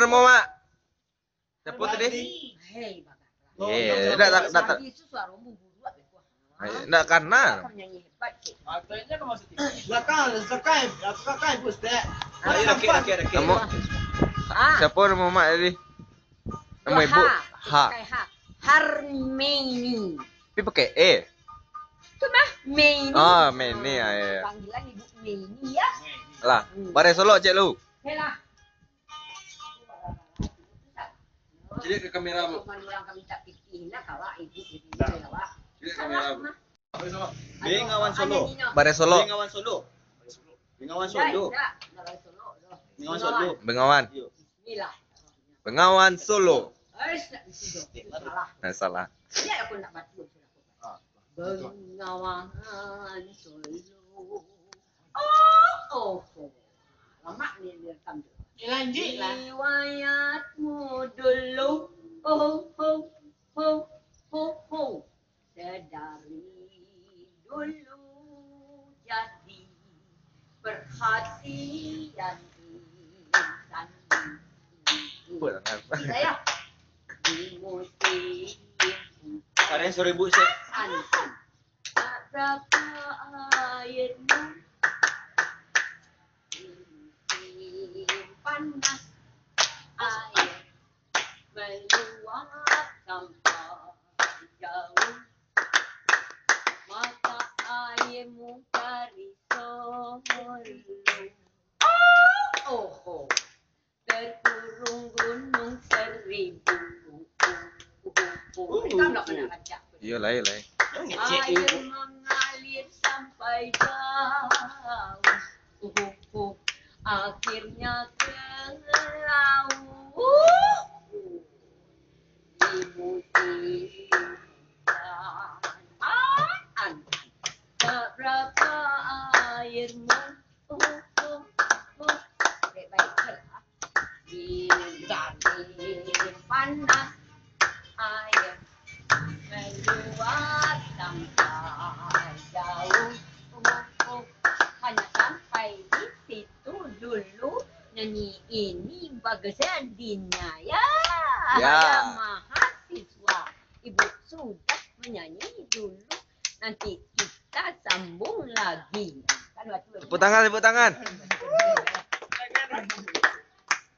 Muhammad. Siapa tadi? Hei, Tak. itu suaramu buruak deh. Enggak karena. Nyanyi hebat. Zakai Ustaz. Kamu siapa nama Muhammad tadi? Nama ibu Ha. Harmeni. Tapi pakai E. Itu mah Meni. Ah, Meni ya. Panggilan ibu Meni ya. Lah, Bare Solo cek lu. Helah. Jadi ke kamera bu. Orang kami tak pikir nak kawa ibu ibu kawa. Jadi ke kamera bu. Bengawan Solo. Bare Solo. Bengawan Solo. Bengawan Solo. Bengawan Solo. Bengawan. Inilah. Bengawan Solo. Salah. Salah. Ya aku nak batu. Bengawan Solo. Oh. Lama ni dia rekam tu. Lanjutlah. Riwayatmu dulu. Sedari dulu jadi perhatian insan. Saya di musim Karen sore bu saya. berapa airmu panas air meluap sampai jauh mata airmu dari Solo terkurung gunung seribu kita nggak pernah baca Iyalah. air mengalir sampai jauh akhirnya ke laut di musim berapa airmu baik-baik di panas air meluap sampai jauh hanya sampai di situ dulu nyanyi ini bagus jadinya ya. Mahasiswa ibu sudah menyanyi dulu nanti kita sambung lagi kan waktu Tepuk tangan.